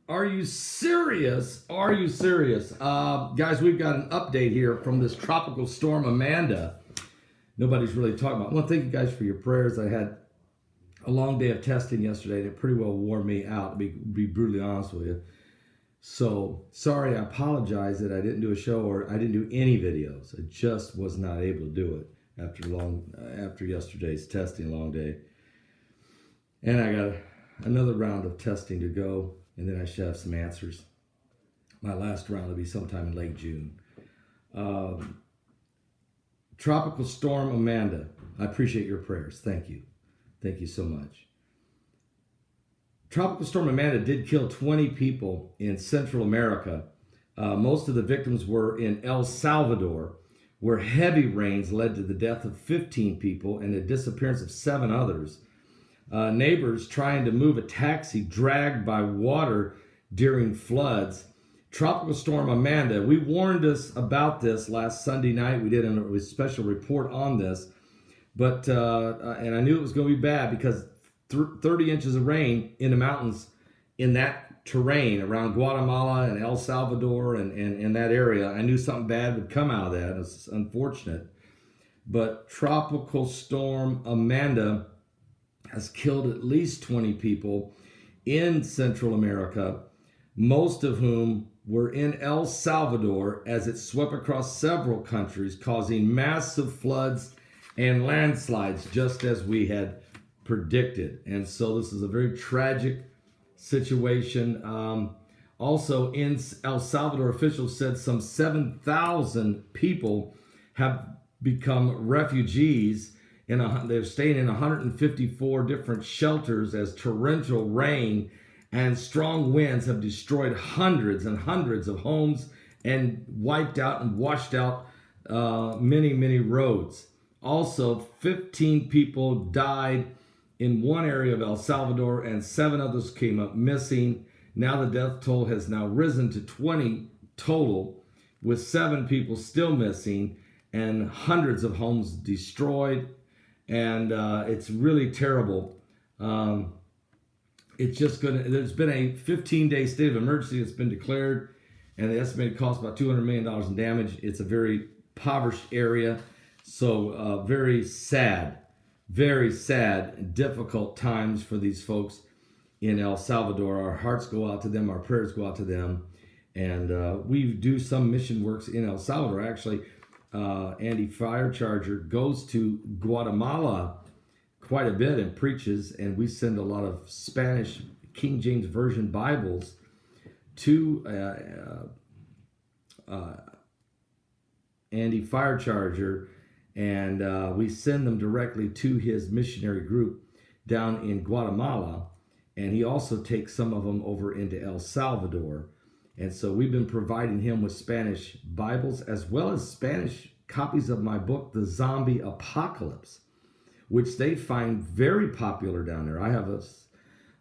Are you serious? Are you serious? Guys, we've got an update here from this tropical storm Amanda. Nobody's really talking about. I want to thank you guys for your prayers. I had a long day of testing yesterday, and it pretty well wore me out, to be brutally honest with you. So, sorry, I apologize that I didn't do a show or I didn't do any videos. I just was not able to do it after yesterday's testing long day. And I got another round of testing to go, and then I should have some answers. My last round will be sometime in late June. Um, Tropical Storm Amanda, I appreciate your prayers. Thank you. Thank you so much. Tropical Storm Amanda did kill 20 people in Central America. Most of the victims were in El Salvador, where heavy rains led to the death of 15 people and the disappearance of 7 others. Neighbors trying to move a taxi dragged by water during floods. Tropical Storm Amanda, we warned us about this last Sunday night. We did a special report on this, but and I knew it was going to be bad because 30 inches of rain in the mountains in that terrain around Guatemala and El Salvador and in that area. I knew something bad would come out of that. It's unfortunate. But Tropical Storm Amanda has killed at least 20 people in Central America, most of whom were in El Salvador as it swept across several countries, causing massive floods and landslides, just as we had predicted. And so this is a very tragic situation. Also in El Salvador, officials said some 7,000 people have become refugees. They're staying in 154 different shelters as torrential rain and strong winds have destroyed hundreds and hundreds of homes and wiped out and washed out many, many roads. Also, 15 people died in one area of El Salvador and 7 others came up missing. Now the death toll has now risen to 20 total, with 7 people still missing and hundreds of homes destroyed. And it's really terrible. There's been a 15-day state of emergency that's been declared, and the estimated cost about $200 million in damage. It's a very impoverished area, so very sad, difficult times for these folks in El Salvador. Our hearts go out to them, our prayers go out to them, and we do some mission works in El Salvador. Actually, Andy Firecharger goes to Guatemala quite a bit and preaches, and we send a lot of Spanish King James Version Bibles to Andy Firecharger, and we send them directly to his missionary group down in Guatemala, and he also takes some of them over into El Salvador. And so we've been providing him with Spanish Bibles as well as Spanish copies of my book, The Zombie Apocalypse, which they find very popular down there. I have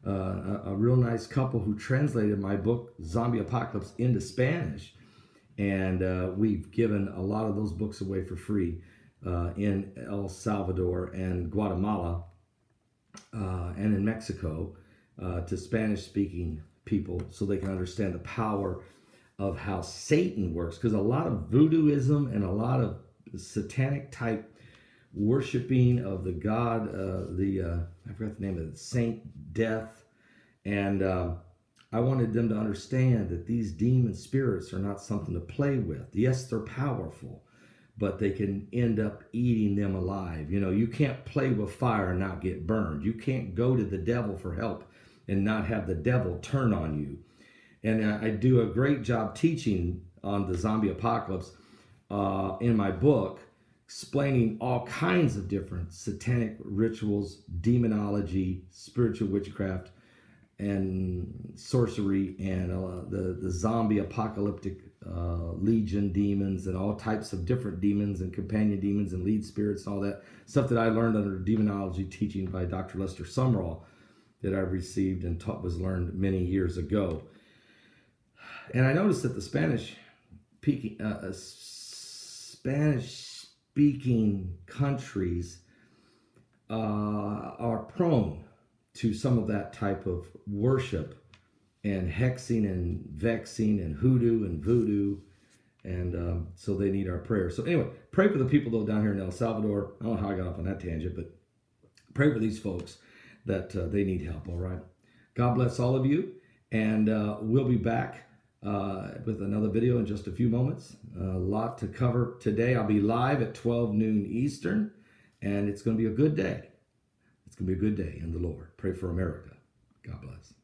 a real nice couple who translated my book, Zombie Apocalypse, into Spanish. And we've given a lot of those books away for free in El Salvador and Guatemala and in Mexico to Spanish-speaking people so they can understand the power of how Satan works. Because a lot of voodooism and a lot of satanic type worshiping of the god, I forgot the name of it, Saint Death. And I wanted them to understand that these demon spirits are not something to play with. Yes, they're powerful, but they can end up eating them alive. You know, you can't play with fire and not get burned. You can't go to the devil for help and not have the devil turn on you. And I do a great job teaching on the zombie apocalypse in my book, explaining all kinds of different satanic rituals, demonology, spiritual witchcraft, and sorcery, and the zombie apocalyptic legion demons, and all types of different demons and companion demons and lead spirits and all that stuff that I learned under demonology teaching by Dr. Lester Sumrall that I received and was learned many years ago. And I noticed that the Spanish-speaking countries are prone to some of that type of worship and hexing and vexing and hoodoo and voodoo. And so they need our prayer. So anyway, pray for the people though down here in El Salvador. I don't know how I got off on that tangent, but pray for these folks that they need help. All right. God bless all of you. And we'll be back with another video in just a few moments. A lot to cover today. I'll be live at 12 noon Eastern, and it's going to be a good day. It's going to be a good day in the Lord. Pray for America. God bless.